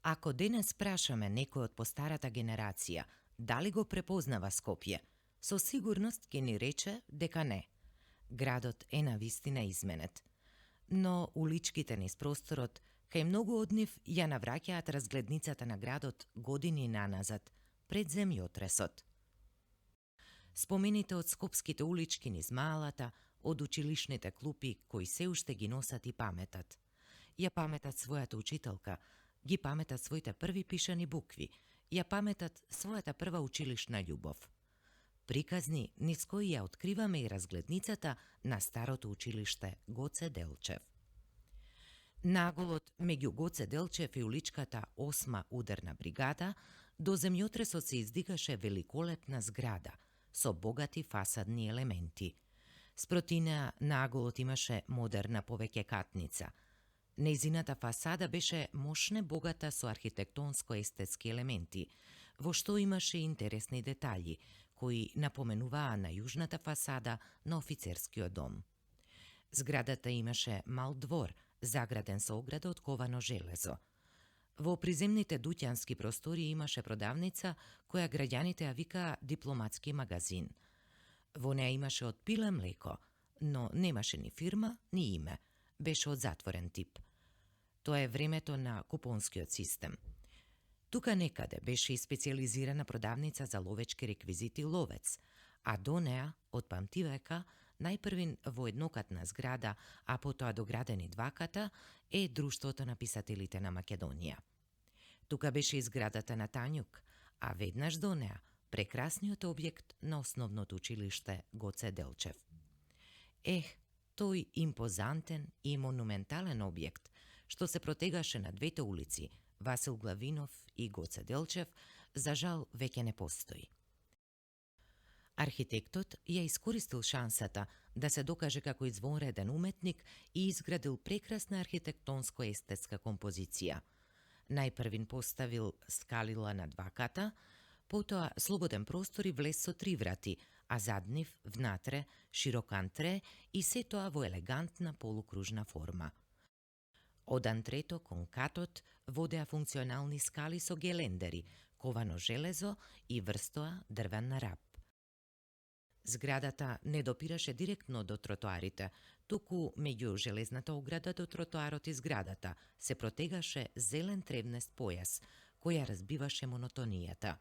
Ако денес прашаме некој од постарата генерација дали го препознава Скопје, со сигурност ќе ни рече дека не. Градот е навистина изменет. Но уличките низ просторот, кај многу од нив ја навраќаат разгледницата на градот години наназад, пред земјотресот. Спомените од скопските улички низ малата, од училишните клупи кои се уште ги носат и паметат. Ја паметат својата учителка, ги паметат своите први пишани букви, ја паметат својата прва училишна љубов. Приказни низ кои ја откриваме и разгледницата на старото училиште Гоце Делчев. Наголот меѓу Гоце Делчев и уличката 8 ударна бригада, до земјотресот се издигаше великолепна зграда со богати фасадни елементи. Спроти неа наголот имаше модерна повеќекатница. Нејзината фасада беше мошне богата со архитектонско-естетски елементи, во што имаше интересни детаљи, кои напоменуваа на јужната фасада на офицерскиот дом. Зградата имаше мал двор, заграден со ограда од ковано железо. Во приземните дуќански простори имаше продавница која граѓаните ја викаа дипломатски магазин. Во неа имаше од пиле млеко, но немаше ни фирма, ни име. Беше од затворен тип. Тоа е времето на купонскиот систем. Тука некаде беше и специјализирана продавница за ловечки реквизити Ловец, а до неа, од памтивека, најпрвин во еднокатна зграда, а потоа доградени дваката, е Друштвото на писателите на Македонија. Тука беше и зградата на Тањук, а веднаш до неа прекрасниот објект на основното училиште Гоце Делчев. Тој импозантен и монументален објект, што се протегаше на двете улици, Васил Главинов и Гоце Делчев, за жал веќе не постои. Архитектот ја искористил шансата да се докаже како извонреден уметник и изградил прекрасна архитектонско-естетска композиција. Најпрвин поставил скалила на дваката, потоа слободен простор и влез со 3 врати, а зад нив, внатре, широк антре и се тоа во елегантна полукружна форма. Од антрето кон катот водеа функционални скали со гелендери, ковано железо и врз дрвен рап. Зградата не допираше директно до тротоарите, туку меѓу железната ограда до тротоарот и зградата се протегаше зелен тревнест појас, која разбиваше монотонијата.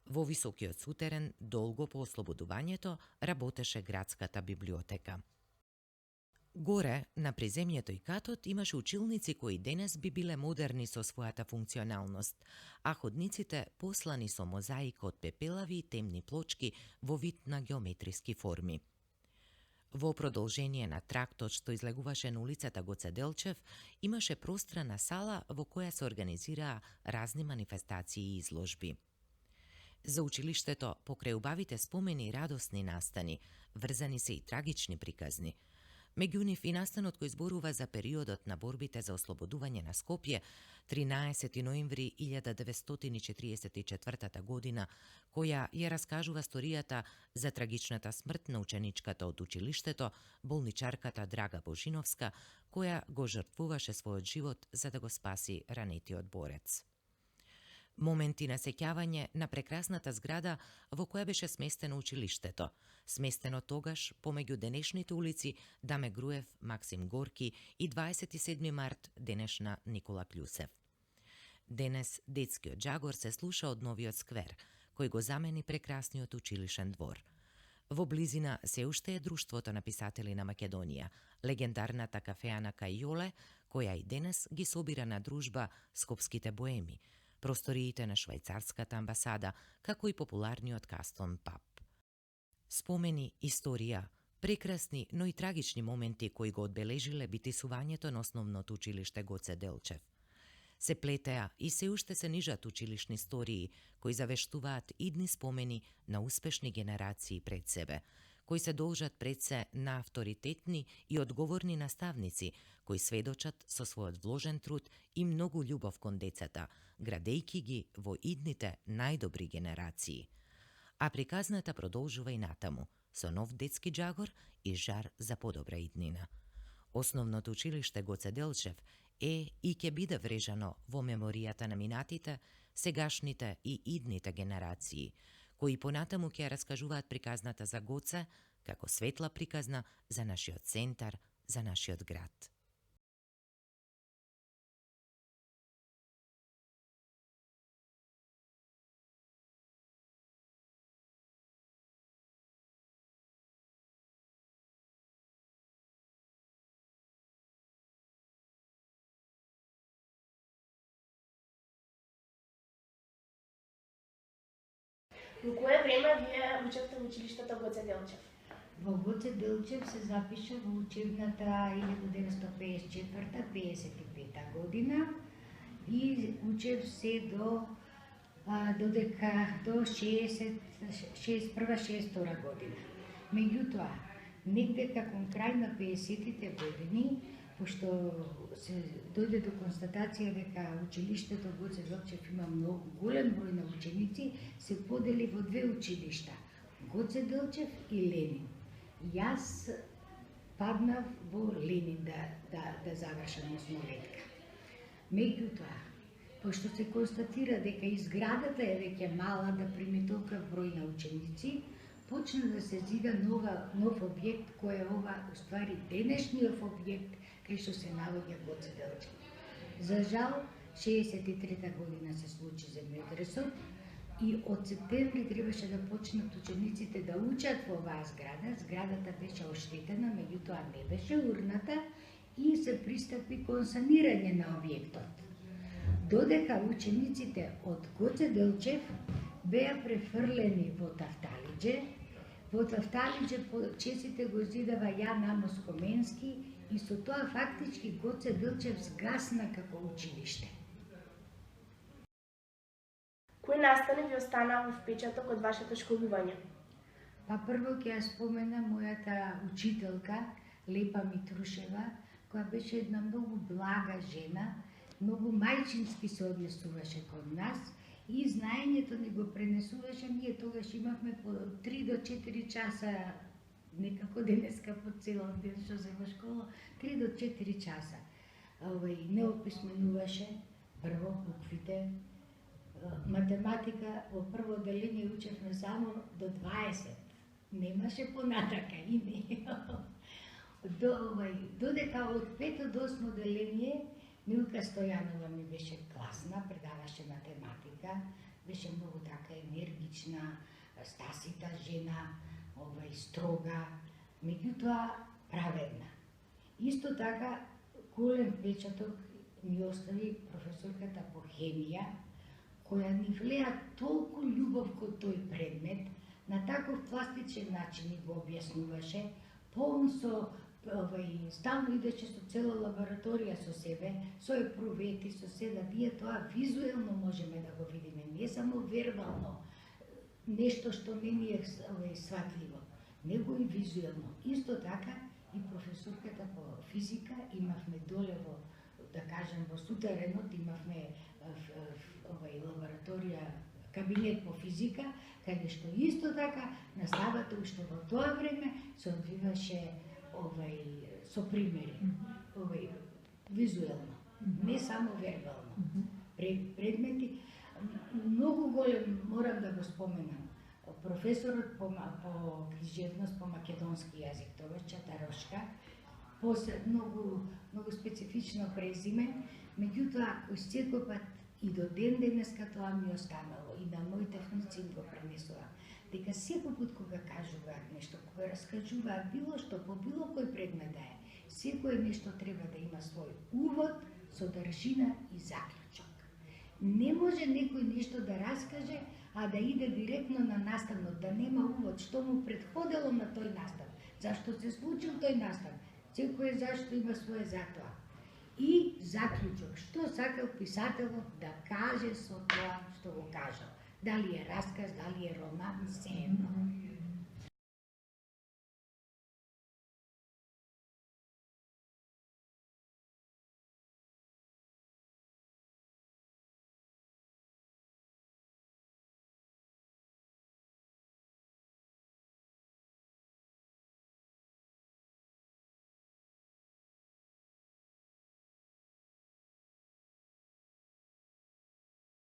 Во високиот сутерен, долго по ослободувањето, работеше градската библиотека. Горе, на приземјето и катот, имаше училници кои денес би биле модерни со својата функционалност, а ходниците послани со мозаика од пепелави и темни плочки во вид на геометриски форми. Во продолжение на трактот што излегуваше на улицата Гоце Делчев, имаше пространа сала во која се организираа разни манифестации и изложби. За училиштето, покрај убавите спомени и радосни настани, врзани се и трагични приказни. Меѓу нив и настанот кој зборува за периодот на борбите за ослободување на Скопје, 13 ноември 1944 година, која ја раскажува сторијата за трагичната смрт на ученичката од училиштето, болничарката Драга Божиновска, која го жртвуваше својот живот за да го спаси ранетиот борец. Моменти на сеќавање на прекрасната зграда во која беше сместено училиштето, сместено тогаш помеѓу денешните улици Даме Груев, Максим Горки и 27 март, денешна Никола Кљусев. Денес детскиот џагор се слуша од новиот сквер, кој го замени прекрасниот училишен двор. Во близина се уште е Друштвото на писатели на Македонија, легендарната кафеана Кајоле, која и денес ги собира на дружба скопските боеми, просториите на швајцарската амбасада, како и популарниот Кастон паб. Спомени, историја, прекрасни, но и трагични моменти кои го одбележиле битисувањето на основното училиште Гоце Делчев. Се плетеа и се уште се нижат училишни истории кои завештуваат идни спомени на успешни генерации пред себе, кои се должат пред се на авторитетни и одговорни наставници, кои сведочат со својот вложен труд и многу љубов кон децата, градејки ги во идните најдобри генерации. А приказната продолжува и натаму, со нов детски џагор и жар за подобра иднина. Основното училиште Гоце Делчев и ќе биде врежано во меморијата на минатите, сегашните и идните генерации, кои понатаму ќе раскажуваат приказната за Гоце како светла приказна за нашиот центар, за нашиот град. Во кое време вие учевте во училиштето Гоце Делчев? Во Гоце Делчев се запиша во учебната 1954-55 година и учев се до 61-62 година. Меѓутоа, негде кон крај на 50-тите години, пошто се дојде до констатација дека училиштето Гоце Делчев има многу голем број на ученици, се подели во две училишта – Гоце Делчев и Ленин. Јас паднав во Ленин да завршам осмолетка. Меѓутоа, пошто се констатира дека изградата е веќе мала да прими толку број на ученици, почна да се зида нов објект кој е ова, уствари, денешниот објект кај што се наоѓа Гоце Делчев. За жал, 63-та година се случи земјотресот и од септември требаше да почнат учениците да учат во оваа зграда. Зградата беше оштетена, меѓутоа не беше урната и се пристапи кон санирање на објектот. Додека учениците од Гоце Делчев беа префрлени во Тафталиџе, чесите го зидава Јан Амос Коменски и со тоа фактички Гоце Делчев згасна како училиште. Кои настани ви останаа во впечаток од вашето школување? Па прво ќе ја спомена мојата учителка Лепа Митрушева, која беше една многу блага жена, многу мајчински се однесуваше кон нас и знаењето ни го пренесуваше. Ние тогаш имавме по 3 до 4 часа, некако денеска по цел ден што се во школа, 3 до 4 часа. Не описменуваше прво буквите. Математика во прво делење учевме само до 20. Немаше понатака и не. Додека од 5 до 8 делење Милка Стојанова ми беше класна, предаваше математика, беше многу така енергична, стасита жена, строга, меѓутоа праведна. Исто така голем впечаток ми остави професорката по хемија, која ни влеа толку љубов кон тој предмет, на таков пластичен начин ни го објаснуваше, полн со стално идеше со цела лабораторија со себе, со епрувети, со се, да ние тоа визуелно можеме да го видиме, не само вербално, нешто што не ни е сватливо, него и визуелно. Исто така и професорката по физика, имавме доле во, да кажем, во сутеренот, имавме лабораторија, кабинет по физика, каде што исто така наставата уште во тоа време се одвиваше со примери, визуелно, не само вербално. Предмети, многу голем, морам да го споменам, професорот по книжевност, по македонски јазик, тоа Чатарошка, многу специфично презиме, меѓутоа, секој пат и до ден денеска тоа ми останало и на моите внуци го пренесува, дека секој пат кога кажуваат нешто, кога раскажуваат било што по било кој предмет да е, секој нешто треба да има свој увод, содржина и заклучок. Не може некој нешто да раскаже, а да иде директно на наставнот, да нема увод, што му претходело на тој настав, зашто се случил тој настав, секој зашто има своје затоа. И заклучок, што сакал писателот да каже со тоа што го кажал. Дали е расказ, дали е роман, се едно.